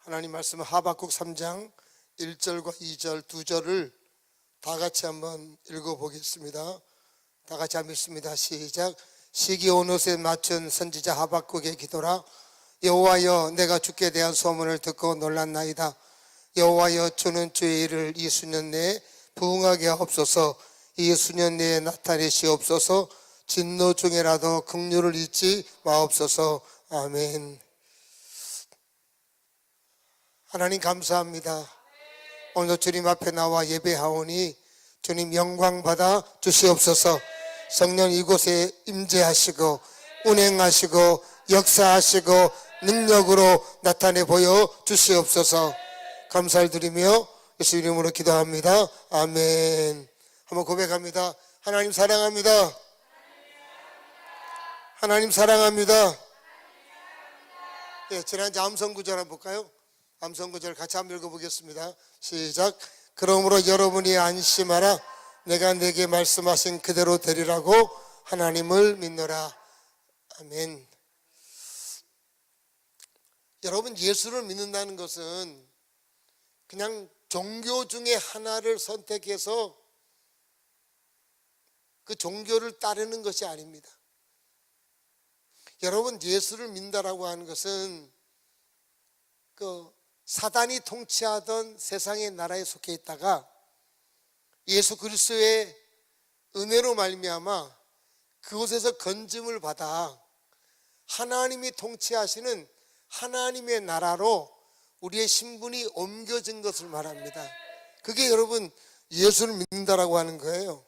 하나님 말씀 하박국 3장 1절과 2절 두 절을 다 같이 한번 읽어보겠습니다. 다 같이 한번 읽습니다. 시작. 시기 온 옷에 맞춘 선지자 하박국의 기도라. 여호와여, 내가 주께 대한 소문을 듣고 놀랐나이다. 여호와여, 주는 주의 일을 이 수년 내에 부응하게 하옵소서. 이 수년 내에 나타내시옵소서. 진노 중에라도 긍휼을 잊지 마옵소서. 아멘. 하나님 감사합니다. 오늘 주님 앞에 나와 예배하오니 주님 영광 받아 주시옵소서. 성령 이곳에 임재하시고 운행하시고 역사하시고 능력으로 나타내 보여 주시옵소서. 감사를 드리며 예수 이름으로 기도합니다. 아멘. 한번 고백합니다. 하나님 사랑합니다. 하나님 사랑합니다. 예, 지난주 암송 구절 한번 볼까요? 암송 구절 같이 한번 읽어보겠습니다. 시작. 그러므로 여러분이 안심하라. 내가 내게 말씀하신 그대로 되리라고 하나님을 믿노라. 아멘. 여러분, 예수를 믿는다는 것은 그냥 종교 중에 하나를 선택해서 그 종교를 따르는 것이 아닙니다. 여러분, 예수를 믿는다라고 하는 것은 그 사단이 통치하던 세상의 나라에 속해 있다가 예수 그리스도의 은혜로 말미암아 그곳에서 건짐을 받아 하나님이 통치하시는 하나님의 나라로 우리의 신분이 옮겨진 것을 말합니다. 그게 여러분 예수를 믿는다라고 하는 거예요.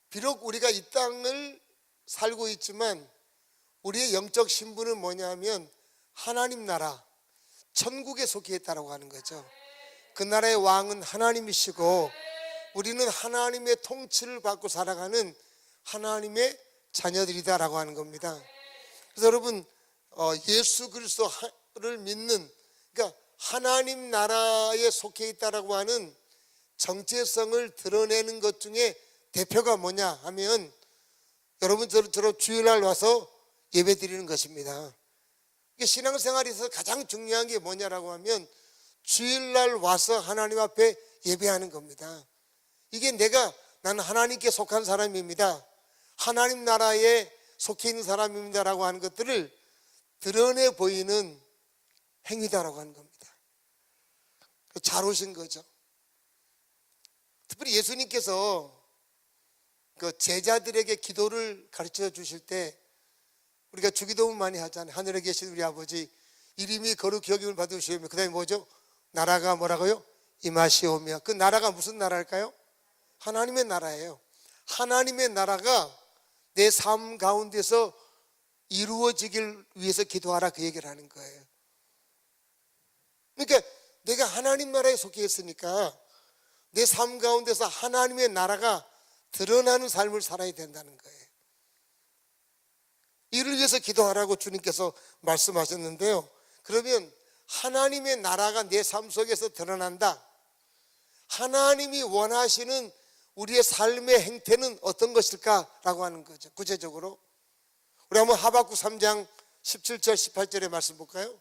비록 우리가 이 땅을 살고 있지만 우리의 영적 신분은 뭐냐면 하나님 나라, 천국에 속해 있다라고 하는 거죠. 그 나라의 왕은 하나님이시고 우리는 하나님의 통치를 받고 살아가는 하나님의 자녀들이다라고 하는 겁니다. 그래서 여러분, 예수 그리스도를 믿는, 그러니까 하나님 나라에 속해 있다라고 하는 정체성을 드러내는 것 중에 대표가 뭐냐 하면 여러분처럼 주일날 와서 예배 드리는 것입니다. 신앙생활에서 가장 중요한 게 뭐냐라고 하면 주일날 와서 하나님 앞에 예배하는 겁니다. 이게 나는 하나님께 속한 사람입니다, 하나님 나라에 속해 있는 사람입니다라고 하는 것들을 드러내 보이는 행위다라고 하는 겁니다. 잘 오신 거죠. 특별히 예수님께서 그 제자들에게 기도를 가르쳐 주실 때 우리가 주기도문 많이 하잖아요. 하늘에 계신 우리 아버지, 이름이 거룩히 여김을 받으시오며, 그 다음에 뭐죠? 나라가 뭐라고요? 임하시오며. 그 나라가 무슨 나라일까요? 하나님의 나라예요. 하나님의 나라가 내 삶 가운데서 이루어지길 위해서 기도하라, 그 얘기를 하는 거예요. 그러니까 내가 하나님 나라에 속해 있으니까 내 삶 가운데서 하나님의 나라가 드러나는 삶을 살아야 된다는 거예요. 이를 위해서 기도하라고 주님께서 말씀하셨는데요. 그러면 하나님의 나라가 내 삶 속에서 드러난다. 하나님이 원하시는 우리의 삶의 행태는 어떤 것일까라고 하는 거죠. 구체적으로 우리 한번 하박국 3장 17절 18절의 말씀 볼까요?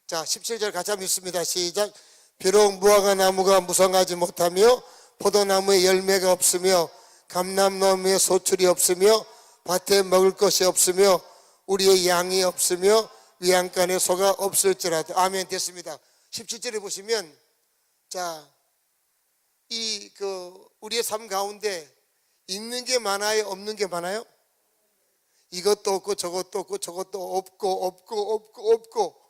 자, 17절 같이 한번 읽습니다. 시작. 비록 무화과 나무가 무성하지 못하며 포도나무에 열매가 없으며 감람나무에 소출이 없으며 밭에 먹을 것이 없으며 우리의 양이 없으며 위안간에 소가 없을지라도. 아멘. 됐습니다. 17절에 보시면, 자, 우리의 삶 가운데 있는 게 많아요, 없는 게 많아요? 이것도 없고 저것도 없고 저것도 없고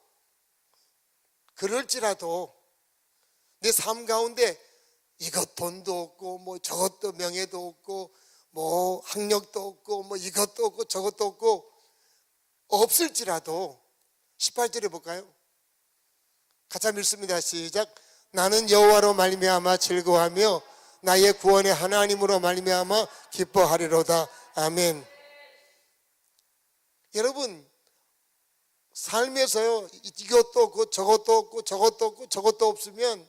그럴지라도 내 삶 가운데 이것 돈도 없고 뭐 저것도 명예도 없고 뭐 학력도 없고 뭐 이것도 없고 저것도 없고 없을지라도 18절에 볼까요? 같이 읽습니다. 시작. 나는 여호와로 말미암아 즐거워하며 나의 구원의 하나님으로 말미암아 기뻐하리로다. 아멘. 여러분, 삶에서요, 이것도 없고 저것도 없고 저것도 없고 저것도 없으면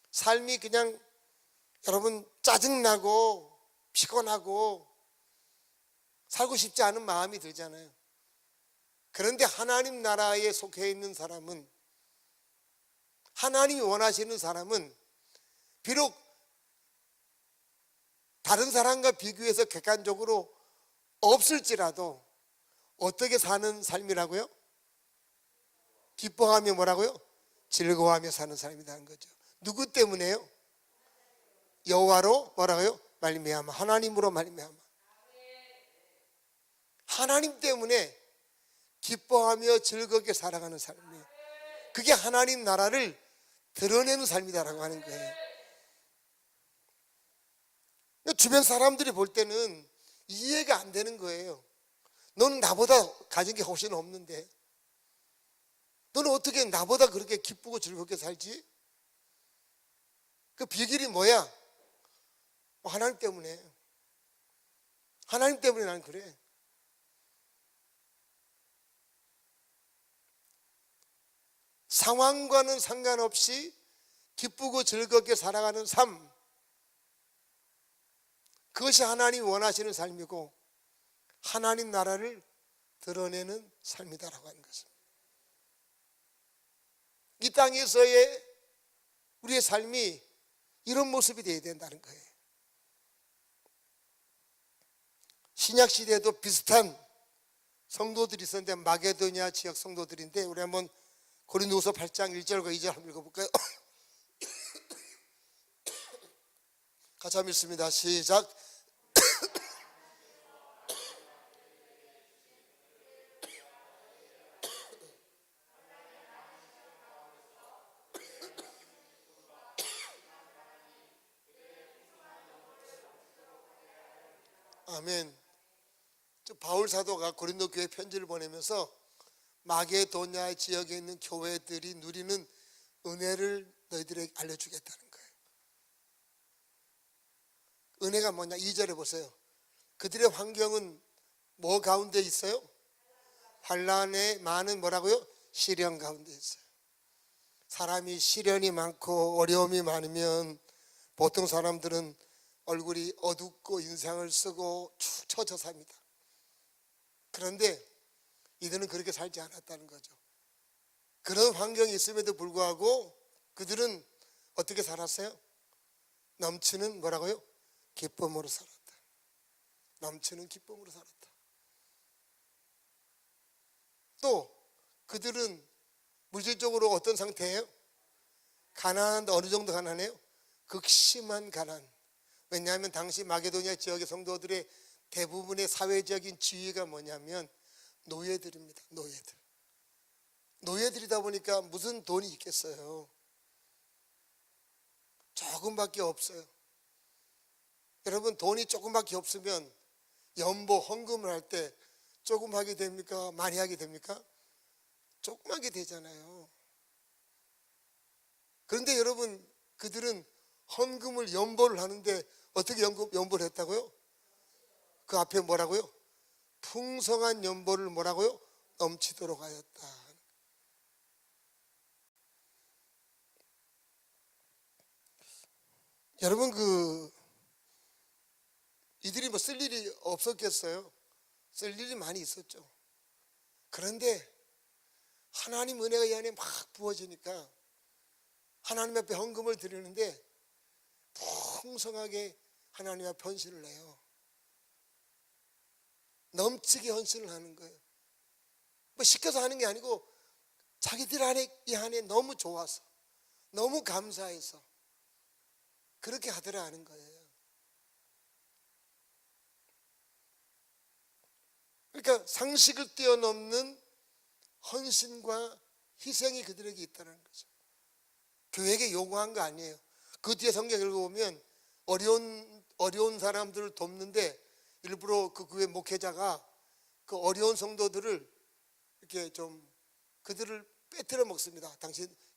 삶이 그냥 여러분 짜증나고 피곤하고 살고 싶지 않은 마음이 들잖아요. 그런데 하나님 나라에 속해 있는 사람은, 하나님이 원하시는 사람은 비록 다른 사람과 비교해서 객관적으로 없을지라도 어떻게 사는 삶이라고요? 기뻐하며 뭐라고요? 즐거워하며 사는 삶이라는 거죠. 누구 때문에요? 여호와로 뭐라고요? 말미암아, 하나님으로 말미암아. 하나님 때문에 기뻐하며 즐겁게 살아가는 삶이에요. 그게 하나님 나라를 드러내는 삶이다라고 하는 거예요. 주변 사람들이 볼 때는 이해가 안 되는 거예요. 너는 나보다 가진 게 훨씬 없는데 너는 어떻게 나보다 그렇게 기쁘고 즐겁게 살지? 그 비결이 뭐야? 하나님 때문에. 하나님 때문에 난 그래. 상황과는 상관없이 기쁘고 즐겁게 살아가는 삶, 그것이 하나님이 원하시는 삶이고 하나님 나라를 드러내는 삶이다라고 하는 것입니다. 이 땅에서의 우리의 삶이 이런 모습이 되어야 된다는 거예요. 신약 시대에도 비슷한 성도들이 있었는데 마게도냐 지역 성도들인데 우리 한번 고린도후서 8장 1절과 2절 한번 읽어볼까요? 같이 한번 읽습니다. 시작. 아멘. 바울 사도가 고린도 교회 편지를 보내면서 마게도냐 지역에 있는 교회들이 누리는 은혜를 너희들에게 알려주겠다는 거예요. 은혜가 뭐냐? 2절에 보세요. 그들의 환경은 뭐 가운데 있어요? 환난에 많은 뭐라고요? 시련 가운데 있어요. 사람이 시련이 많고 어려움이 많으면 보통 사람들은 얼굴이 어둡고 인상을 쓰고 축 처져 삽니다. 그런데 이들은 그렇게 살지 않았다는 거죠. 그런 환경이 있음에도 불구하고 그들은 어떻게 살았어요? 넘치는 뭐라고요? 기쁨으로 살았다. 넘치는 기쁨으로 살았다. 또 그들은 물질적으로 어떤 상태예요? 가난한데 어느 정도 가난해요? 극심한 가난. 왜냐하면 당시 마게도냐 지역의 성도들의 대부분의 사회적인 지위가 뭐냐면 노예들입니다. 노예들이다 보니까 무슨 돈이 있겠어요? 조금밖에 없어요. 여러분, 돈이 조금밖에 없으면 연보 헌금을 할 때 조금 하게 됩니까? 많이 하게 됩니까? 조금 하게 되잖아요. 그런데 여러분, 그들은 헌금을 연보를 하는데 어떻게 연보를 했다고요? 그 앞에 뭐라고요? 풍성한 연보를 뭐라고요? 넘치도록 하였다. 여러분, 이들이 뭐 쓸 일이 없었겠어요? 쓸 일이 많이 있었죠. 그런데 하나님 은혜가 이 안에 막 부어지니까 하나님 앞에 헌금을 드리는데 풍성하게 하나님 앞에 헌신을 해요. 넘치게 헌신을 하는 거예요. 뭐 시켜서 하는 게 아니고 자기들 안에 이 안에 너무 좋아서 너무 감사해서 그렇게 하더라 하는 거예요. 그러니까 상식을 뛰어넘는 헌신과 희생이 그들에게 있다는 거죠. 교회에게 요구한 거 아니에요. 그 뒤에 성경 읽어보면 어려운 사람들을 돕는데 일부러 그 교회 목회자가 그 어려운 성도들을 이렇게 좀 그들을 빼뜨려 먹습니다.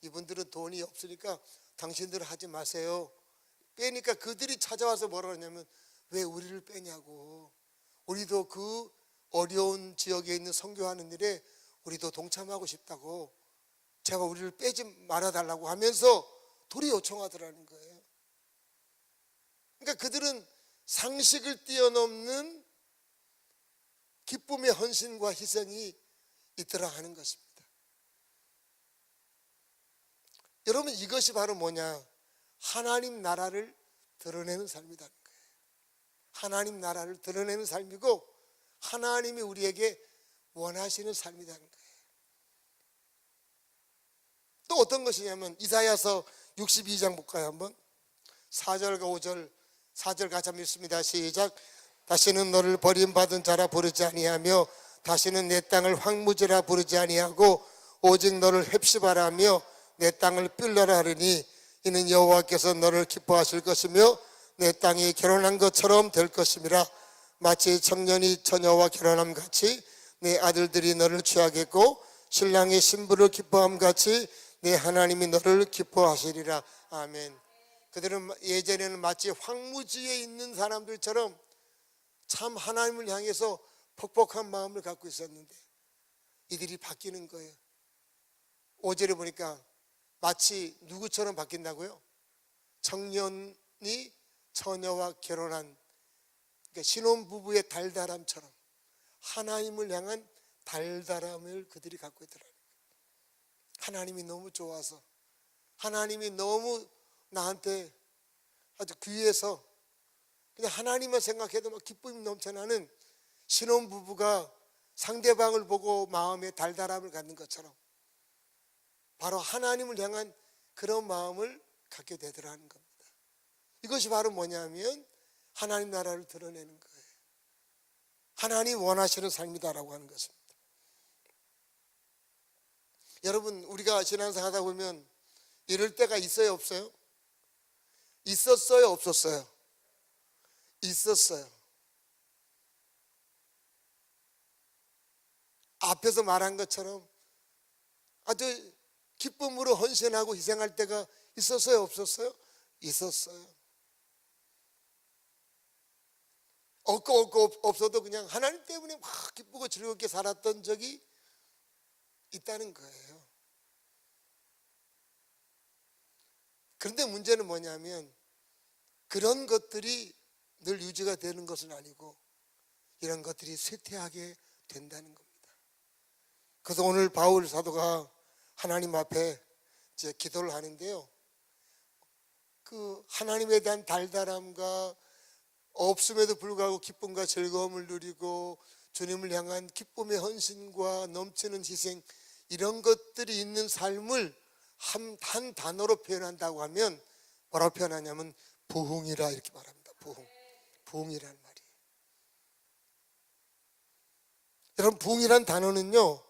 이분들은 돈이 없으니까 당신들은 하지 마세요. 빼니까 그들이 찾아와서 뭐라 그러냐면 왜 우리를 빼냐고. 우리도 그 어려운 지역에 있는 선교하는 일에 우리도 동참하고 싶다고, 제가 우리를 빼지 말아달라고 하면서 도리 요청하더라는 거예요. 그러니까 그들은 상식을 뛰어넘는 기쁨의 헌신과 희생이 있더라 하는 것입니다. 여러분, 이것이 바로 뭐냐? 하나님 나라를 드러내는 삶이라는 거예요. 하나님 나라를 드러내는 삶이고 하나님이 우리에게 원하시는 삶이라는 거예요. 또 어떤 것이냐면 이사야서 62장 볼까요? 한번 4절과 5절, 4절 같이 한번 읽습니다. 시작. 다시는 너를 버림받은 자라 부르지 아니하며 다시는 내 땅을 황무지라 부르지 아니하고 오직 너를 헵시바라 하며 내 땅을 빌라라 하리니 이는 여호와께서 너를 기뻐하실 것이며 내 땅이 결혼한 것처럼 될 것임이라. 마치 청년이 처녀와 결혼함 같이 내 아들들이 너를 취하겠고 신랑의 신부를 기뻐함 같이 내 하나님이 너를 기뻐하시리라. 아멘. 그들은 예전에는 마치 황무지에 있는 사람들처럼 참 하나님을 향해서 퍽퍽한 마음을 갖고 있었는데 이들이 바뀌는 거예요. 5절에 보니까 마치 누구처럼 바뀐다고요? 청년이 처녀와 결혼한, 그러니까 신혼부부의 달달함처럼 하나님을 향한 달달함을 그들이 갖고 있더라고요. 하나님이 너무 좋아서, 하나님이 너무 나한테 아주 귀해서 그냥 하나님만 생각해도 막 기쁨이 넘쳐나는 신혼부부가 상대방을 보고 마음에 달달함을 갖는 것처럼 바로 하나님을 향한 그런 마음을 갖게 되더라는 겁니다. 이것이 바로 뭐냐면 하나님 나라를 드러내는 거예요. 하나님 원하시는 삶이다라고 하는 것입니다. 여러분, 우리가 신앙생활 하다 보면 이럴 때가 있어요, 없어요? 있었어요, 없었어요? 있었어요. 앞에서 말한 것처럼 아주 기쁨으로 헌신하고 희생할 때가 있었어요, 없었어요? 있었어요. 없고 없어도 그냥 하나님 때문에 막 기쁘고 즐겁게 살았던 적이 있다는 거예요. 그런데 문제는 뭐냐면 그런 것들이 늘 유지가 되는 것은 아니고 이런 것들이 쇠퇴하게 된다는 겁니다. 그래서 오늘 바울 사도가 하나님 앞에 이제 기도를 하는데요, 그 하나님에 대한 달달함과 없음에도 불구하고 기쁨과 즐거움을 누리고 주님을 향한 기쁨의 헌신과 넘치는 희생, 이런 것들이 있는 삶을 한 단어로 표현한다고 하면 뭐라고 표현하냐면 부흥이라 이렇게 말합니다. 부흥이라는 말이에요. 여러분, 부흥이란 단어는요,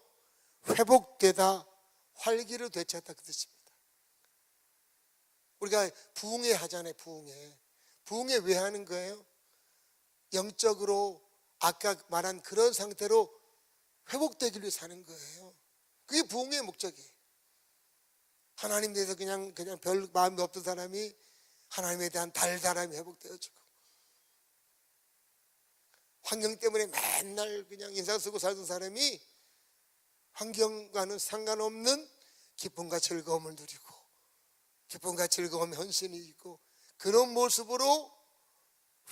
회복되다, 활기를 되찾다 그 뜻입니다. 우리가 부흥회 하잖아요. 부흥회 왜 하는 거예요? 영적으로 아까 말한 그런 상태로 회복되기 위해 사는 거예요. 그게 부흥회의 목적이에요. 하나님 대해서 그냥 별 마음이 없던 사람이 하나님에 대한 달달함이 회복되어지고, 환경 때문에 맨날 그냥 인상 쓰고 살던 사람이 환경과는 상관없는 기쁨과 즐거움을 누리고 기쁨과 즐거움의 헌신이 있고 그런 모습으로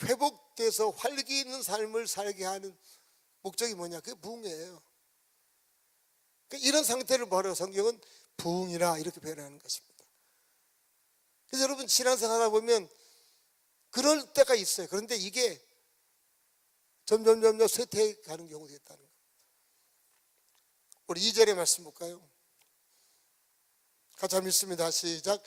회복돼서 활기 있는 삶을 살게 하는 목적이 뭐냐? 그게 부흥이에요. 그러니까 이런 상태를 바로 성경은 부흥이라 이렇게 표현하는 것입니다. 그래서 여러분, 신앙생활 하다 보면 그럴 때가 있어요. 그런데 이게 점점 쇠퇴해 가는 경우도 있다는 거예요. 우리 2절의 말씀 볼까요? 같이 한번 읽습니다. 시작.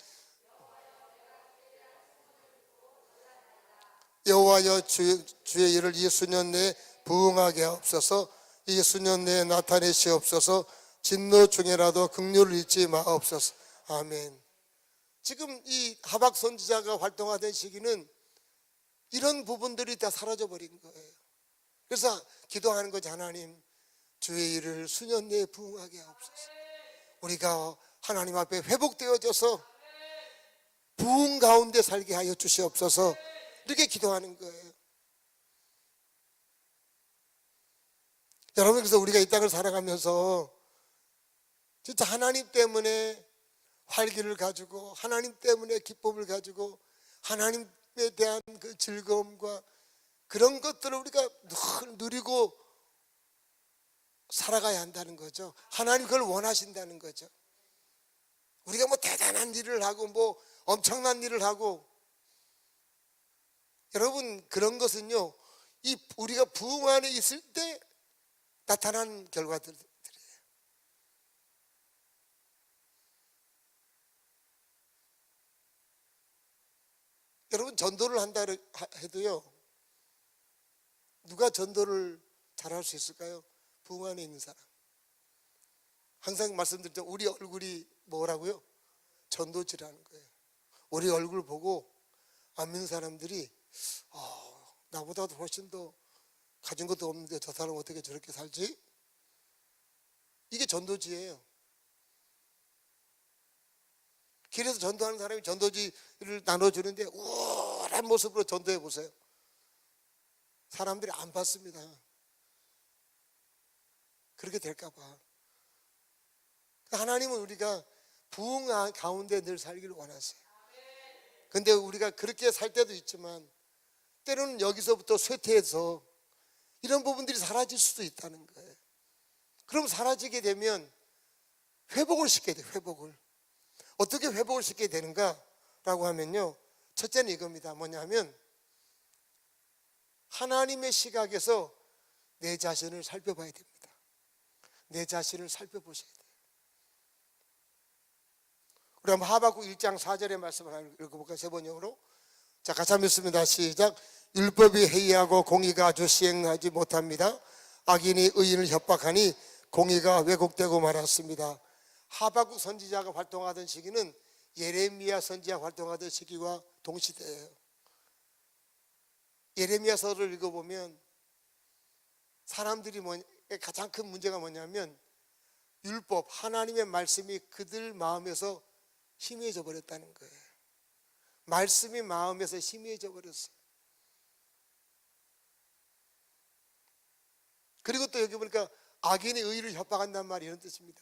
여호와여, 주의 일을 이 수년 내에 부응하게 하옵소서. 이 수년 내에 나타내시옵소서. 진노 중에라도 긍휼을 잊지 마옵소서. 아멘. 지금 이 하박 선지자가 활동하던 시기는 이런 부분들이 다 사라져버린 거예요. 그래서 기도하는 거죠. 하나님, 주의 일을 수년 내에 부응하게 하옵소서. 우리가 하나님 앞에 회복되어져서 부흥 가운데 살게 하여 주시옵소서. 이렇게 기도하는 거예요. 여러분, 그래서 우리가 이 땅을 살아가면서 진짜 하나님 때문에 활기를 가지고 하나님 때문에 기쁨을 가지고 하나님에 대한 그 즐거움과 그런 것들을 우리가 늘 누리고 살아가야 한다는 거죠. 하나님 그걸 원하신다는 거죠. 우리가 뭐 대단한 일을 하고 뭐 엄청난 일을 하고, 여러분 그런 것은요, 이 우리가 부흥 안에 있을 때 나타난 결과들이에요. 여러분 전도를 한다 해도요, 누가 전도를 잘할 수 있을까요? 부흥 안에 있는 사람. 항상 말씀드렸죠. 우리 얼굴이 뭐라고요? 전도지라는 거예요. 우리 얼굴 보고 안 믿는 사람들이 나보다도 훨씬 더 가진 것도 없는데 저 사람 어떻게 저렇게 살지? 이게 전도지예요. 길에서 전도하는 사람이 전도지를 나눠주는데 우월한 모습으로 전도해 보세요. 사람들이 안 받습니다. 그렇게 될까 봐. 하나님은 우리가 부흥 가운데 늘 살기를 원하세요. 근데 우리가 그렇게 살 때도 있지만 때로는 여기서부터 쇠퇴해서 이런 부분들이 사라질 수도 있다는 거예요. 그럼 사라지게 되면 회복을 시켜야 돼요. 회복을. 어떻게 회복을 시켜야 되는가라고 하면요, 첫째는 이겁니다. 뭐냐면 하나님의 시각에서 내 자신을 살펴봐야 됩니다. 내 자신을 살펴보셔야 돼요. 우리 한번 하박국 1장 4절의 말씀을 읽어볼까요? 세 번역으로. 자, 같이 한번 읽습니다. 시작. 율법이 해이하고 공의가 아주 시행하지 못합니다. 악인이 의인을 협박하니 공의가 왜곡되고 말았습니다. 하박국 선지자가 활동하던 시기는 예레미야 선지자가 활동하던 시기와 동시대예요. 예레미야서를 읽어보면 사람들이 가장 큰 문제가 뭐냐면 율법, 하나님의 말씀이 그들 마음에서 희미해져 버렸다는 거예요. 말씀이 마음에서 희미해져 버렸어요. 그리고 또 여기 보니까 악인이 의를 협박한단 말이 이런 뜻입니다.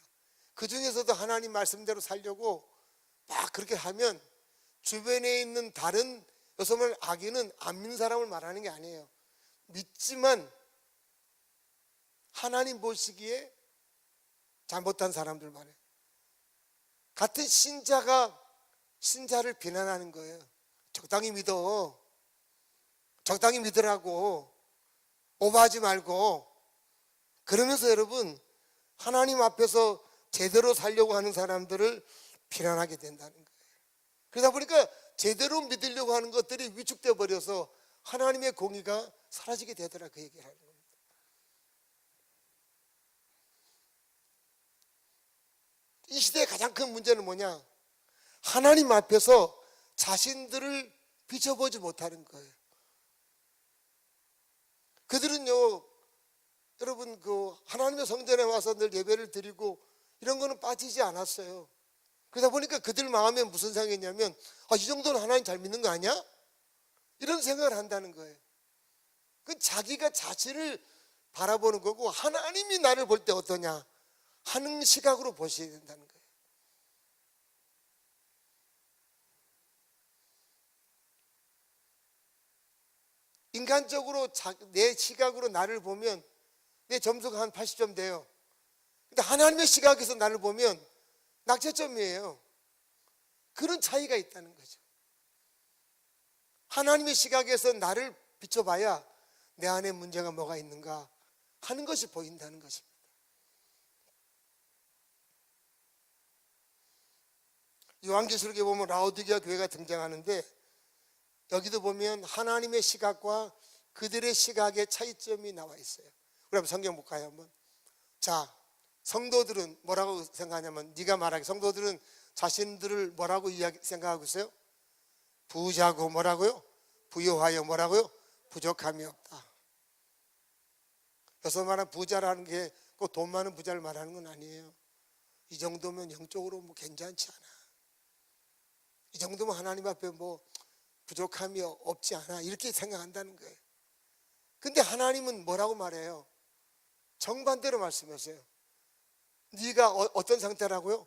그 중에서도 하나님 말씀대로 살려고 막 그렇게 하면 주변에 있는 다른, 여성을 악인은 안 믿는 사람을 말하는 게 아니에요. 믿지만 하나님 보시기에 잘못한 사람들 말이에요. 같은 신자가 신자를 비난하는 거예요. 적당히 믿어. 적당히 믿으라고. 오버하지 말고. 그러면서 여러분, 하나님 앞에서 제대로 살려고 하는 사람들을 비난하게 된다는 거예요. 그러다 보니까 제대로 믿으려고 하는 것들이 위축되어 버려서 하나님의 공의가 사라지게 되더라, 그 얘기를 하는 겁니다. 이 시대의 가장 큰 문제는 뭐냐? 하나님 앞에서 자신들을 비춰보지 못하는 거예요. 그들은요, 여러분 하나님의 성전에 와서 늘 예배를 드리고 이런 거는 빠지지 않았어요. 그러다 보니까 그들 마음에 무슨 생각이 있냐면 이 정도는 하나님 잘 믿는 거 아니야? 이런 생각을 한다는 거예요. 그 자기가 자신을 바라보는 거고, 하나님이 나를 볼 때 어떠냐 하는 시각으로 보셔야 된다는 거예요. 인간적으로 내 시각으로 나를 보면 내 점수가 한 80점 돼요. 근데 하나님의 시각에서 나를 보면 낙제점이에요. 그런 차이가 있다는 거죠. 하나님의 시각에서 나를 비춰봐야 내 안에 문제가 뭐가 있는가 하는 것이 보인다는 것입니다. 요한계시록에 보면 라오디게아 교회가 등장하는데, 여기도 보면 하나님의 시각과 그들의 시각의 차이점이 나와 있어요. 우리 한번 성경 볼까요? 한번. 자, 성도들은 뭐라고 생각하냐면, 네가 말하기, 성도들은 자신들을 뭐라고 생각하고 있어요? 부자고 뭐라고요? 부유하여 뭐라고요? 부족함이 없다. 여기서 말하는 부자라는 게 꼭 돈 많은 부자를 말하는 건 아니에요. 이 정도면 영적으로 뭐 괜찮지 않아. 이 정도면 하나님 앞에 뭐 부족함이 없지 않아. 이렇게 생각한다는 거예요. 근데 하나님은 뭐라고 말해요? 정반대로 말씀하세요. 네가 어떤 상태라고요?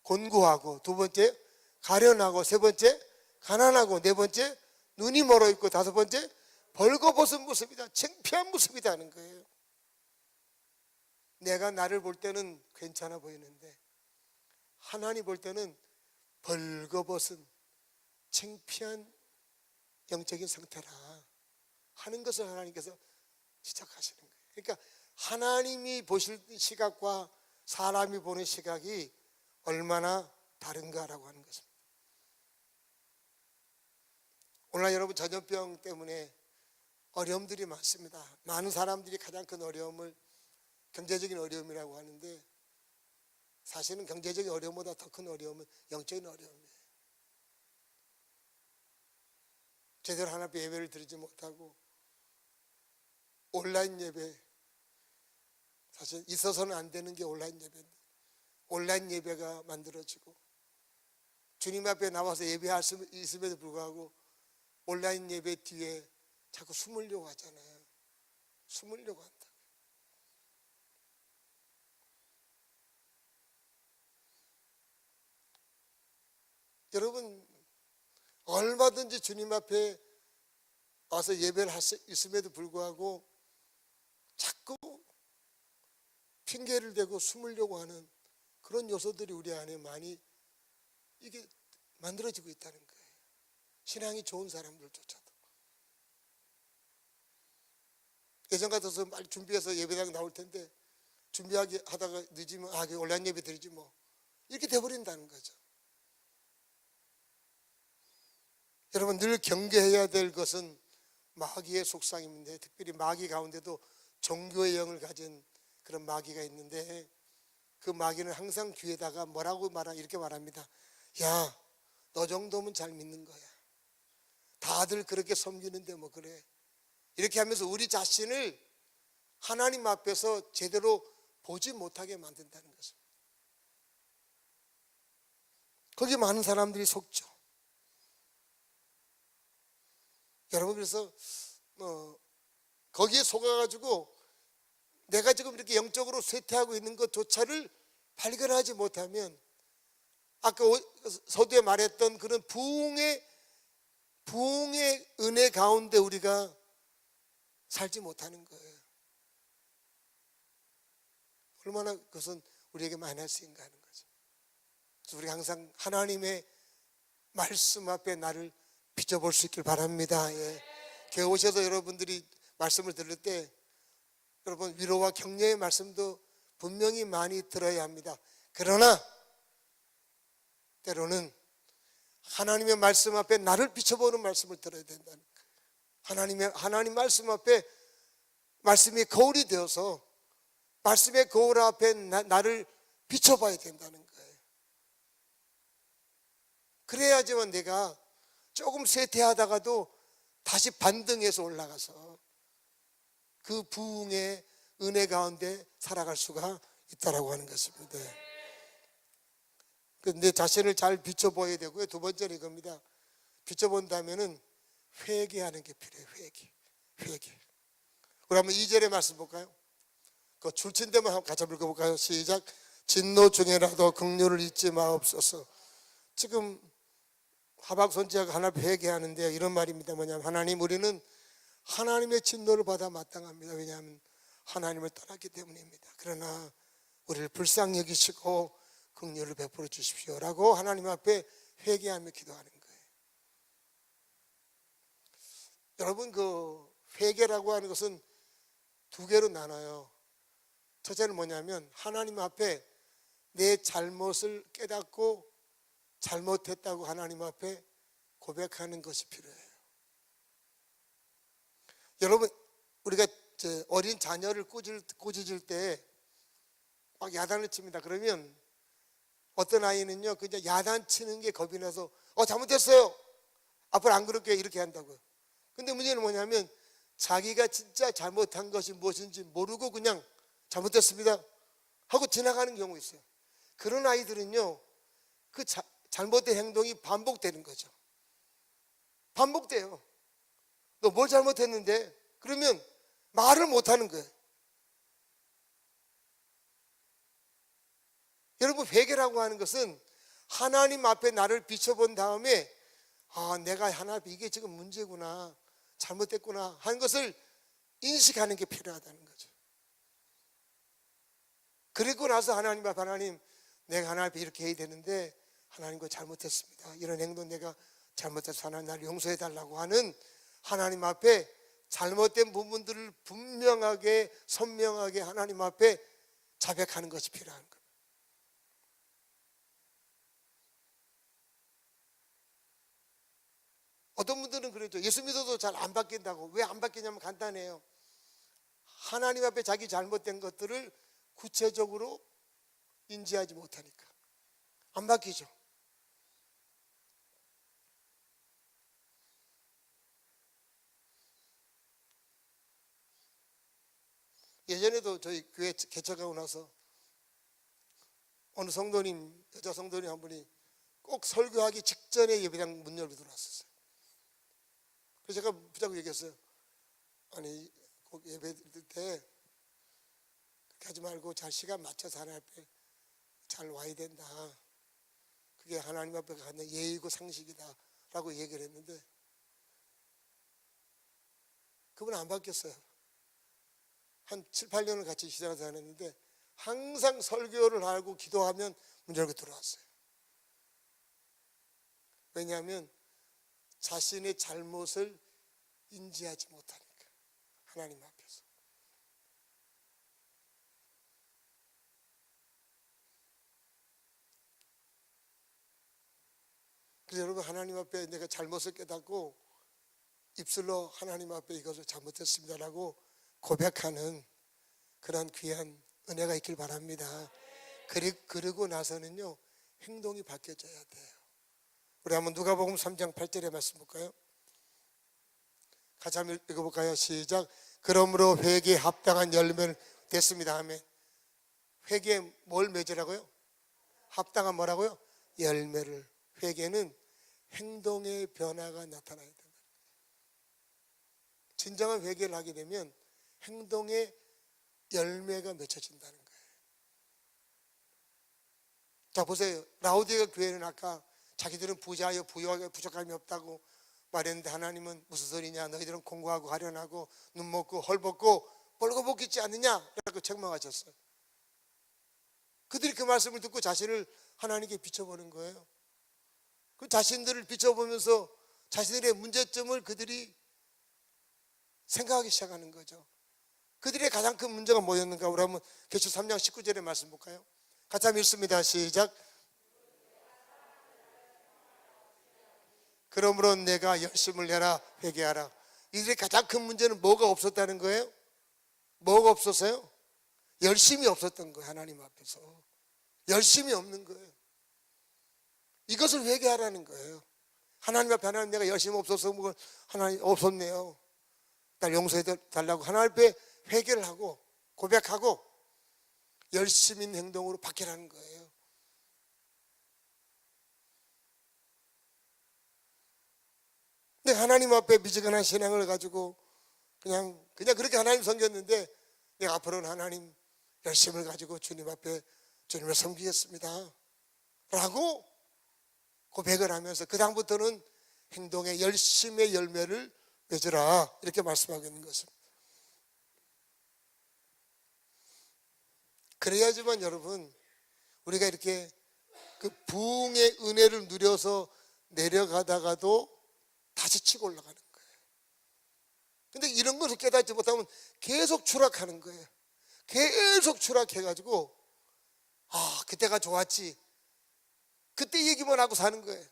곤고하고, 두 번째 가련하고, 세 번째 가난하고, 네 번째 눈이 멀어 있고, 다섯 번째 벌거벗은 모습이다. 창피한 모습이다는 거예요. 내가 나를 볼 때는 괜찮아 보이는데 하나님 볼 때는 벌거벗은 창피한 영적인 상태라 하는 것을 하나님께서 지적하시는 거예요. 그러니까 하나님이 보실 시각과 사람이 보는 시각이 얼마나 다른가라고 하는 것입니다. 오늘 여러분 전염병 때문에 어려움들이 많습니다. 많은 사람들이 가장 큰 어려움을 경제적인 어려움이라고 하는데 사실은 경제적인 어려움보다 더 큰 어려움은 영적인 어려움이에요. 제대로 하나님 예배를 드리지 못하고 온라인 예배, 사실 있어서는 안 되는 게 온라인 예배인데 온라인 예배가 만들어지고 주님 앞에 나와서 예배할 수 있음에도 불구하고 온라인 예배 뒤에 자꾸 숨으려고 하잖아요. 숨으려고 한다. 여러분 얼마든지 주님 앞에 와서 예배를 할 수 있음에도 불구하고 자꾸 핑계를 대고 숨으려고 하는 그런 요소들이 우리 안에 많이 이게 만들어지고 있다는 거예요. 신앙이 좋은 사람들조차도. 예전 같아서 빨리 준비해서 예배당 나올 텐데 준비하기 하다가 늦으면 온라인 예배 드리지 뭐 이렇게 돼버린다는 거죠. 여러분 늘 경계해야 될 것은 마귀의 속상임인데 특별히 마귀 가운데도 종교의 영을 가진 그런 마귀가 있는데 그 마귀는 항상 귀에다가 뭐라고 이렇게 말합니다. 야, 너 정도면 잘 믿는 거야. 다들 그렇게 섬기는데 뭐 그래. 이렇게 하면서 우리 자신을 하나님 앞에서 제대로 보지 못하게 만든다는 것입니다. 거기에 많은 사람들이 속죠. 여러분 그래서 거기에 속아가지고 내가 지금 이렇게 영적으로 쇠퇴하고 있는 것조차를 발견하지 못하면 아까 서두에 말했던 그런 부흥의 은혜 가운데 우리가 살지 못하는 거예요. 얼마나 그것은 우리에게 마이너스인가 하는 거죠. 그래서 우리가 항상 하나님의 말씀 앞에 나를 비춰볼 수 있길 바랍니다. 예. 교회 오셔서 여러분들이 말씀을 들을 때 여러분 위로와 격려의 말씀도 분명히 많이 들어야 합니다. 그러나 때로는 하나님의 말씀 앞에 나를 비춰보는 말씀을 들어야 된다는 거예요. 하나님 말씀 앞에 말씀이 거울이 되어서 말씀의 거울 앞에 나를 비춰봐야 된다는 거예요. 그래야지만 내가 조금 쇠퇴하다가도 다시 반등해서 올라가서 그 부흥의 은혜 가운데 살아갈 수가 있다라고 하는 것입니다. 내 자신을 잘 비춰보아야 되고요. 두 번째는 이겁니다. 비춰본다면은 회개하는 게 필요해요. 회개. 우리 한번 2절의 말씀 볼까요? 그 줄친데만 한번 같이 읽어볼까요? 시작. 진노 중에라도 긍휼을 잊지 마옵소서. 지금 하박 선지자가 하나님 회개하는데 이런 말입니다. 뭐냐면 하나님 우리는 하나님의 진노를 받아 마땅합니다. 왜냐하면 하나님을 떠났기 때문입니다. 그러나 우리를 불쌍히 여기시고 긍휼을 베풀어 주십시오라고 하나님 앞에 회개하며 기도하는 거예요. 여러분 그 회개라고 하는 것은 두 개로 나눠요. 첫째는 뭐냐면 하나님 앞에 내 잘못을 깨닫고 잘못했다고 하나님 앞에 고백하는 것이 필요해요. 여러분 우리가 어린 자녀를 꾸짖을 때 막 야단을 칩니다. 그러면 어떤 아이는요 그냥 야단 치는 게 겁이 나서 잘못했어요. 앞으로 안 그럴게요. 이렇게 한다고요. 근데 문제는 뭐냐면 자기가 진짜 잘못한 것이 무엇인지 모르고 그냥 잘못했습니다 하고 지나가는 경우 있어요. 그런 아이들은요 그 잘못된 행동이 반복되는 거죠. 반복돼요. 너 뭘 잘못했는데? 그러면 말을 못하는 거예요. 여러분 회개라고 하는 것은 하나님 앞에 나를 비춰본 다음에 내가 하나님 이게 지금 문제구나 잘못됐구나 하는 것을 인식하는 게 필요하다는 거죠. 그리고 나서 하나님 앞에, 하나님 내가 하나님 앞에 이렇게 해야 되는데 하나님과 잘못했습니다, 이런 행동 내가 잘못해서 하나님 나를 용서해 달라고 하는 하나님 앞에 잘못된 부분들을 분명하게 선명하게 하나님 앞에 자백하는 것이 필요한 거예요. 어떤 분들은 그러죠. 예수 믿어도 잘 안 바뀐다고. 왜 안 바뀌냐면 간단해요. 하나님 앞에 자기 잘못된 것들을 구체적으로 인지하지 못하니까 안 바뀌죠. 예전에도 저희 교회 개척하고 나서 어느 성도님, 여자 성도님 한 분이 꼭 설교하기 직전에 예배당 문 열고 들어왔었어요. 그래서 제가 붙잡고 얘기했어요. 아니 꼭 예배 드릴 때 그렇게 하지 말고 잘 시간 맞춰서 하나님 앞에 잘 와야 된다. 그게 하나님 앞에 가는 예의고 상식이다 라고 얘기를 했는데 그분은 안 바뀌었어요. 한 7, 8년을 같이 시장에서 다녔는데 항상 설교를 하고 기도하면 문 열고 들어왔어요. 왜냐하면 자신의 잘못을 인지하지 못하니까 하나님 앞에서. 그래서 여러분, 하나님 앞에 내가 잘못을 깨닫고 입술로 하나님 앞에 이것을 잘못했습니다라고 고백하는 그런 귀한 은혜가 있길 바랍니다. 그리고 나서는요 행동이 바뀌어져야 돼요. 우리 한번 누가복음 3장 8절의 말씀 볼까요? 같이 한번 읽어볼까요? 시작. 그러므로 회개에 합당한 열매를 맺습니다. 아멘. 회개에 뭘 맺으라고요? 합당한 뭐라고요? 열매를. 회개는 행동의 변화가 나타나야 된다. 진정한 회개를 하게 되면 행동의 열매가 맺혀진다는 거예요. 자 보세요. 라오디게아 교회는 아까 자기들은 부자여 부유하게 부족함이 없다고 말했는데 하나님은 무슨 소리냐, 너희들은 공고하고 가련하고 눈 먹고 헐 벗고 벌거벗고 있지 않느냐 라고 책망하셨어요. 그들이 그 말씀을 듣고 자신을 하나님께 비춰보는 거예요. 그 자신들을 비춰보면서 자신들의 문제점을 그들이 생각하기 시작하는 거죠. 그들의 가장 큰 문제가 뭐였는가? 우리 한번 계시록 3장 19절의 말씀 볼까요? 같이 한번 읽습니다. 시작. 그러므로 내가 열심을 내라 회개하라. 이들의 가장 큰 문제는 뭐가 없었다는 거예요? 뭐가 없었어요? 열심이 없었던 거예요. 하나님 앞에서 열심이 없는 거예요. 이것을 회개하라는 거예요. 하나님 앞에, 하나님 내가 열심히 없어서 뭐 하나님 없었네요, 날 용서해 달라고 하나님 앞에 회개를 하고 고백하고 열심히 있는 행동으로 바뀌라는 거예요. 근데 하나님 앞에 미지근한 신앙을 가지고 그냥 그렇게 하나님 섬겼는데 내가 앞으로는 하나님 열심을 가지고 주님 앞에 주님을 섬기겠습니다 라고 고백을 하면서 그 다음부터는 행동의 열심의 열매를 맺으라 이렇게 말씀하고 있는 것입니다. 그래야지만 여러분 우리가 이렇게 그 부흥의 은혜를 누려서 내려가다가도 다시 치고 올라가는 거예요. 근데 이런 것을 깨닫지 못하면 계속 추락하는 거예요. 계속 추락해가지고 그때가 좋았지, 그때 얘기만 하고 사는 거예요.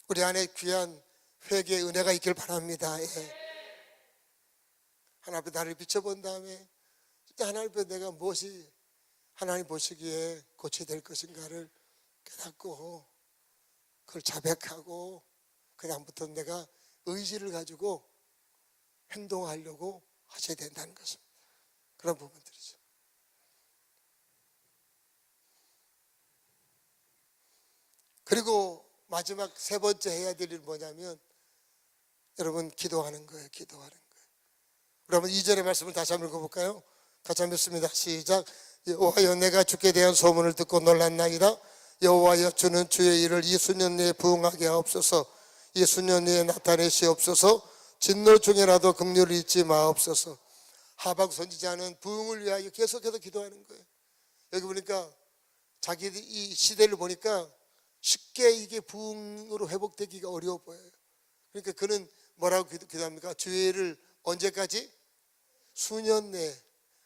우리 안에 귀한 회개의 은혜가 있길 바랍니다. 예. 하나님 앞에 나를 비춰본 다음에 진짜 하나님 앞에 내가 무엇이 하나님 보시기에 고쳐야 될 것인가를 깨닫고 그걸 자백하고 그 다음부터 내가 의지를 가지고 행동하려고 하셔야 된다는 것입니다. 그런 부분들이죠. 그리고 마지막 세 번째 해야 될 일은 뭐냐면 여러분 기도하는 거예요. 기도하는 거예요. 그러면 2절의 말씀을 다시 한번 읽어볼까요? 같이 한번 읽습니다. 시작. 여호와여 내가 주께 대한 소문을 듣고 놀랐나이다. 여호와여 주는 주의 일을 이 수년 내에 부응하게 하옵소서. 이 수년 내에 나타내시옵소서. 진노 중에라도 긍휼을 잊지 마옵소서. 하박국 선지자는 부흥을 위하여 계속해서 기도하는 거예요. 여기 보니까 자기들 이 시대를 보니까 쉽게 이게 부흥으로 회복되기가 어려워 보여요. 그러니까 그는 뭐라고 기도합니까? 주의를 언제까지? 수년 내에.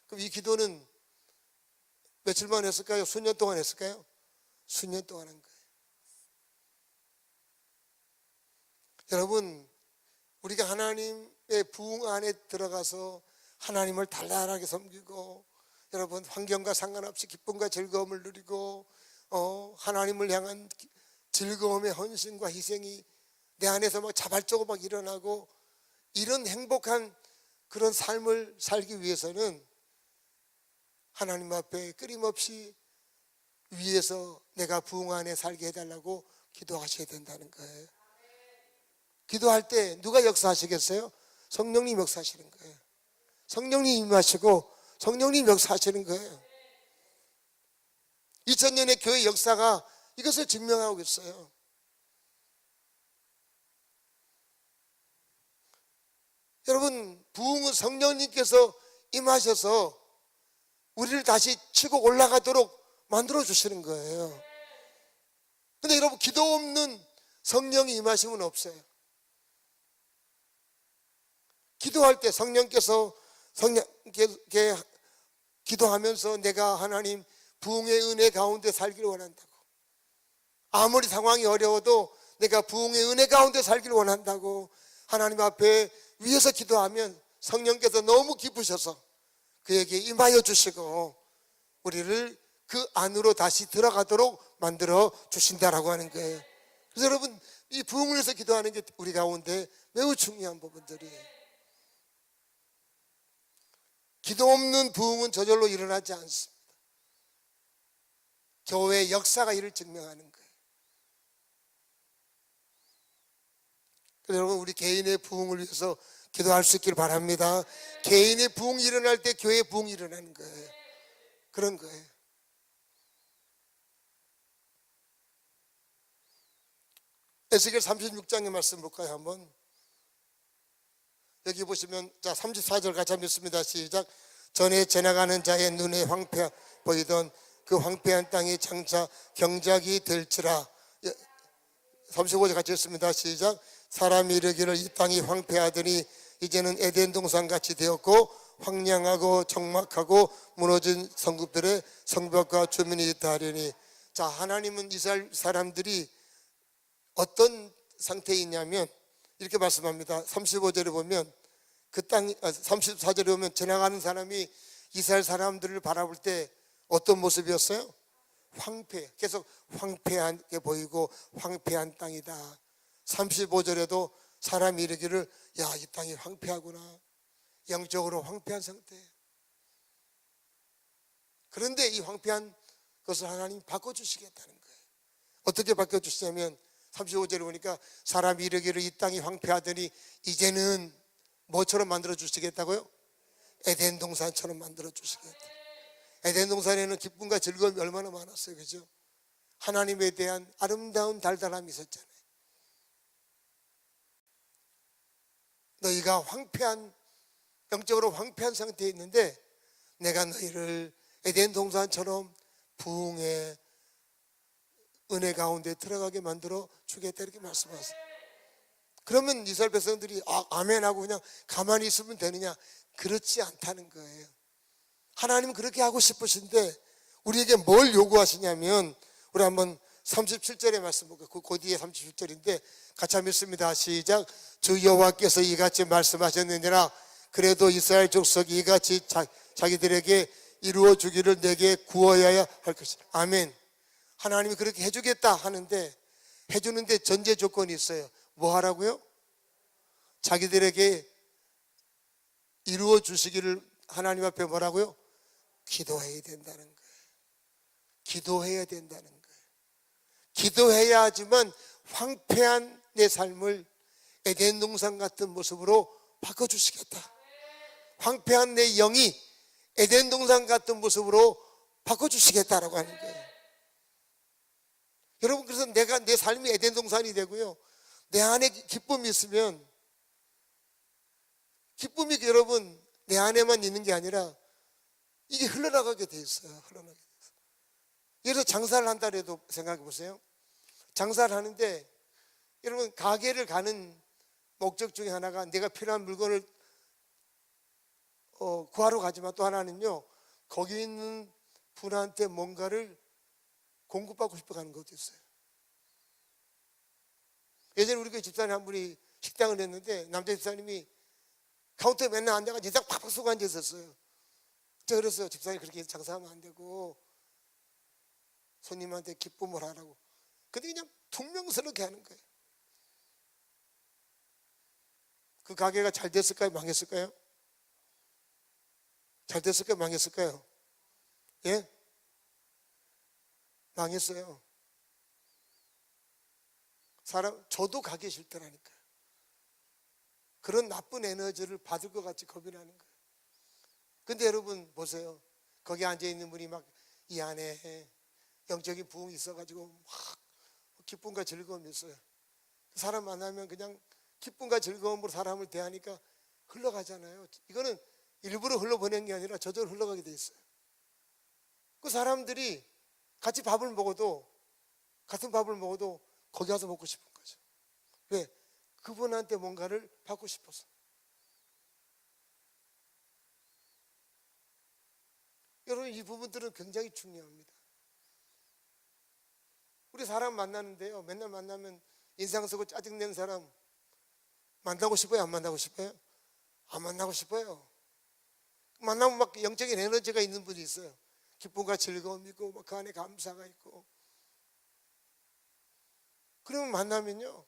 그럼 이 기도는 며칠만 했을까요? 수년 동안 했을까요? 수년 동안 한 거예요. 여러분, 우리가 하나님의 부흥 안에 들어가서 하나님을 달달하게 섬기고, 여러분 환경과 상관없이 기쁨과 즐거움을 누리고, 하나님을 향한 즐거움의 헌신과 희생이 내 안에서 막 자발적으로 막 일어나고, 이런 행복한 그런 삶을 살기 위해서는 하나님 앞에 끊임없이 위에서 내가 부흥 안에 살게 해달라고 기도하셔야 된다는 거예요. 기도할 때 누가 역사하시겠어요? 성령님 역사하시는 거예요. 성령님 임하시고 성령님 역사하시는 거예요. 2000년의 교회 역사가 이것을 증명하고 있어요. 여러분, 부흥은 성령님께서 임하셔서 우리를 다시 치고 올라가도록 만들어 주시는 거예요. 근데 여러분, 기도 없는 성령이 임하심은 없어요. 기도할 때 성령께서 기도하면서 내가 하나님 부흥의 은혜 가운데 살기를 원한다고, 아무리 상황이 어려워도 내가 부흥의 은혜 가운데 살기를 원한다고 하나님 앞에 위에서 기도하면 성령께서 너무 기쁘셔서 그에게 임하여 주시고 우리를 그 안으로 다시 들어가도록 만들어 주신다라고 하는 거예요. 그래서 여러분, 이 부흥을 위해서 기도하는 게 우리 가운데 매우 중요한 부분들이에요. 기도 없는 부흥은 저절로 일어나지 않습니다. 교회의 역사가 이를 증명하는 거예요. 그래서 여러분, 우리 개인의 부흥을 위해서 기도할 수 있기를 바랍니다. 개인의 부흥이 일어날 때 교회의 부흥이 일어나는 거예요. 그런 거예요. 에스겔 36장의 말씀 볼까요? 한번. 여기 보시면, 자, 34절 같이 한번 읽습니다. 시작. 전에 지나가는 자의 눈에 황폐 보이던 그 황폐한 땅이 장차 경작이 될지라. 35절 같이 읽습니다. 시작. 사람이 이르기를 이 땅이 황폐하더니 이제는 에덴 동산같이 되었고 황량하고 적막하고 무너진 성읍들의 성벽과 주민이 있다 하리니. 자, 하나님은 이스라엘 사람들이 어떤 상태에 있냐면 이렇게 말씀합니다. 35절에 보면 그 땅, 34절에 보면 지나가는 사람이 이스라엘 사람들을 바라볼 때 어떤 모습이었어요? 황폐, 계속 황폐하게 보이고 황폐한 땅이다. 35절에도 사람이 이르기를 야, 이 땅이 황폐하구나, 영적으로 황폐한 상태. 그런데 이 황폐한 것을 하나님 바꿔주시겠다는 거예요. 어떻게 바꿔주시냐면 35절에 보니까 사람이 이르기를 이 땅이 황폐하더니 이제는 뭐처럼 만들어 주시겠다고요? 에덴 동산처럼 만들어 주시겠다. 에덴 동산에는 기쁨과 즐거움이 얼마나 많았어요, 그죠? 하나님에 대한 아름다운 달달함이 있었잖아요. 너희가 황폐한, 영적으로 황폐한 상태에 있는데 내가 너희를 에덴 동산처럼 부흥의 은혜 가운데 들어가게 만들어 주겠다, 이렇게 말씀하세요. 그러면 이스라엘 백성들이 아멘하고 그냥 가만히 있으면 되느냐? 그렇지 않다는 거예요. 하나님은 그렇게 하고 싶으신데 우리에게 뭘 요구하시냐면, 우리 한번 37절의 말씀 볼까요? 그 뒤에 37절인데 같이 한번 읽습니다. 시작. 주 여호와께서 이같이 말씀하셨느니라. 그래도 이스라엘 족속이 이같이 자기들에게 이루어 주기를 내게 구하여야 할 것이다. 아멘. 하나님이 그렇게 해주겠다 하는데, 해주는데 전제 조건이 있어요. 뭐 하라고요? 자기들에게 이루어 주시기를 하나님 앞에 뭐라고요? 기도해야 된다는 거예요. 기도해야 된다는 거예요. 기도해야 하지만 황폐한 내 삶을 에덴 동산 같은 모습으로 바꿔주시겠다. 황폐한 내 영이 에덴 동산 같은 모습으로 바꿔주시겠다라고 하는 거예요. 여러분, 그래서 내 삶이 에덴 동산이 되고요, 내 안에 기쁨이 있으면 기쁨이 여러분 내 안에만 있는 게 아니라 이게 흘러나가게 돼 있어요. 흘러나가게 돼 있어요. 예를 들어 장사를 한다 해도 생각해 보세요. 장사를 하는데 여러분 가게를 가는 목적 중에 하나가 내가 필요한 물건을 구하러 가지만 또 하나는요, 거기 있는 분한테 뭔가를 공급받고 싶어 가는 것도 있어요. 예전에 우리 교회 집사님 한 분이 식당을 했는데 남자 집사님이 카운터에 맨날 앉아가지고 인상 팍팍 쏘고 앉아 있었어요. 제가 그랬어요. 집사님 그렇게 장사하면 안 되고 손님한테 기쁨을 하라고. 근데 그냥 퉁명스럽게 하는 거예요. 그 가게가 잘 됐을까요? 망했을까요? 잘 됐을까요? 망했을까요? 예? 망했어요. 저도 가기 싫더라니까요. 그런 나쁜 에너지를 받을 것 같이 겁이 나는 거예요. 근데 여러분 보세요. 거기 앉아있는 분이 막 이 안에 영적인 부흥이 있어가지고 막 기쁨과 즐거움이 있어요. 사람 만나면 그냥 기쁨과 즐거움으로 사람을 대하니까 흘러가잖아요. 이거는 일부러 흘러보낸 게 아니라 저절로 흘러가게 돼 있어요. 그 사람들이 같이 밥을 먹어도, 같은 밥을 먹어도 거기 가서 먹고 싶은 거죠. 왜? 그분한테 뭔가를 받고 싶어서. 여러분 이 부분들은 굉장히 중요합니다. 우리 사람 만나는데요, 맨날 만나면 인상 쓰고 짜증내는 사람 만나고 싶어요? 안 만나고 싶어요? 안 만나고 싶어요. 만나면 막 영적인 에너지가 있는 분이 있어요. 기쁨과 즐거움이 있고 그 안에 감사가 있고. 그러면 만나면요,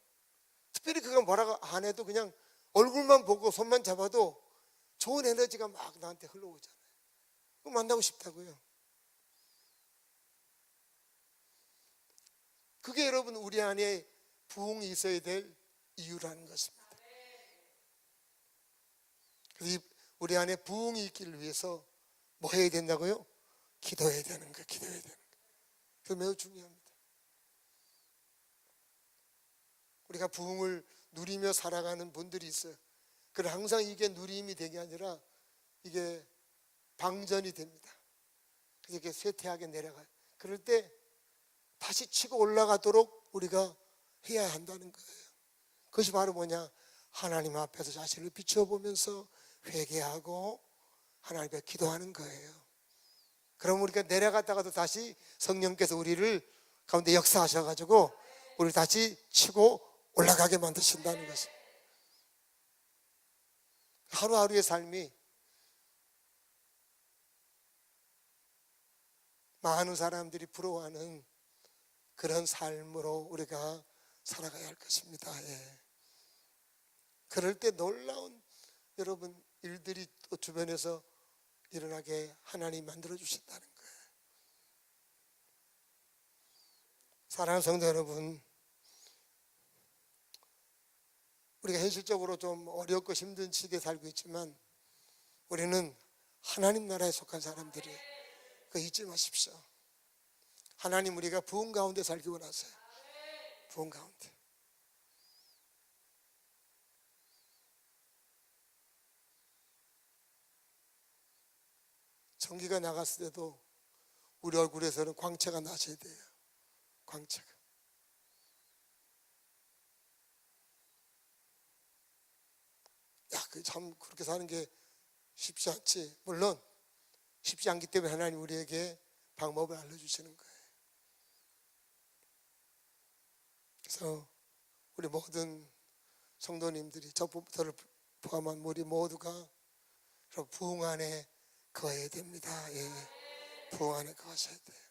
특별히 그가 뭐라고 안 해도 그냥 얼굴만 보고 손만 잡아도 좋은 에너지가 막 나한테 흘러오잖아요. 그거 만나고 싶다고요. 그게 여러분 우리 안에 부흥이 있어야 될 이유라는 것입니다. 그래서 우리 안에 부흥이 있기를 위해서 뭐 해야 된다고요? 기도해야 되는 거예요. 기도해야 되는 거예요. 그게 매우 중요합니다. 우리가 부흥을 누리며 살아가는 분들이 있어요. 그래 항상 이게 누림이 되게 아니라 이게 방전이 됩니다. 그래서 이렇게 쇠퇴하게 내려가요. 그럴 때 다시 치고 올라가도록 우리가 해야 한다는 거예요. 그것이 바로 뭐냐? 하나님 앞에서 자신을 비춰보면서 회개하고 하나님께 기도하는 거예요. 그럼 우리가 내려갔다가도 다시 성령께서 우리를 가운데 역사하셔가지고 우리를 다시 치고 올라가게 만드신다는 것입니다. 하루하루의 삶이 많은 사람들이 부러워하는 그런 삶으로 우리가 살아가야 할 것입니다. 예. 그럴 때 놀라운 여러분 일들이 또 주변에서 일어나게 하나님 만들어 주신다는 거예요. 사랑하는 성도 여러분, 우리가 현실적으로 좀 어렵고 힘든 시대에 살고 있지만 우리는 하나님 나라에 속한 사람들이 그거 잊지 마십시오. 하나님 우리가 부흥 가운데 살기 원하세요. 부흥 가운데. 전기가 나갔을 때도 우리 얼굴에서는 광채가 나셔야 돼요. 광채가. 야, 그 참 그렇게 사는 게 쉽지 않지. 물론 쉽지 않기 때문에 하나님 우리에게 방법을 알려주시는 거예요. 그래서 우리 모든 성도님들이 저부터를 포함한 우리 모두가 부흥 안에 거해야 됩니다. 예. 부흥 안에 거하셔야 돼요.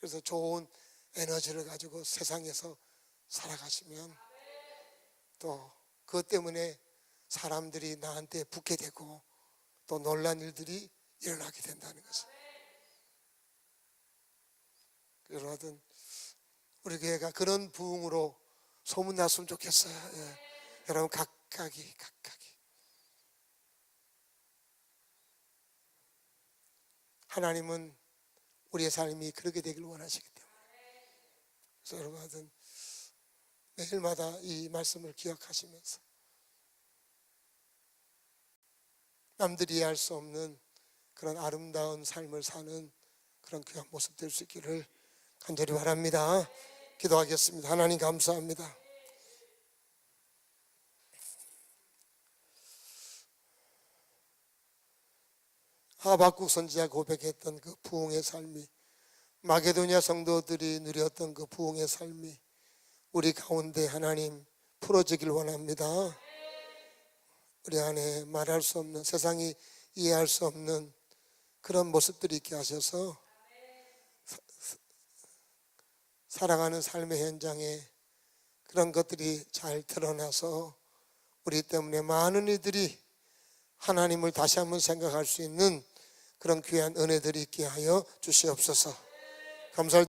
그래서 좋은 에너지를 가지고 세상에서 살아가시면 또 그것 때문에 사람들이 나한테 붙게 되고 또 놀란 일들이 일어나게 된다는 것입니다. 여러분 우리 교회가 그런 부흥으로 소문났으면 좋겠어요. 예. 여러분 각각이 하나님은 우리의 삶이 그렇게 되길 원하시기 때문에 그래서 여러분 매일마다 이 말씀을 기억하시면서 남들이 이해할 수 없는 그런 아름다운 삶을 사는 그런 귀한 모습 될 수 있기를 간절히 바랍니다. 기도하겠습니다. 하나님 감사합니다. 하박국 선지자가 고백했던 그 부흥의 삶이, 마게도냐 성도들이 누렸던 그 부흥의 삶이 우리 가운데 하나님 풀어지길 원합니다. 우리 안에 말할 수 없는, 세상이 이해할 수 없는 그런 모습들이 있게 하셔서 살아가는 삶의 현장에 그런 것들이 잘 드러나서 우리 때문에 많은 이들이 하나님을 다시 한번 생각할 수 있는 그런 귀한 은혜들이 있게 하여 주시옵소서. 감사를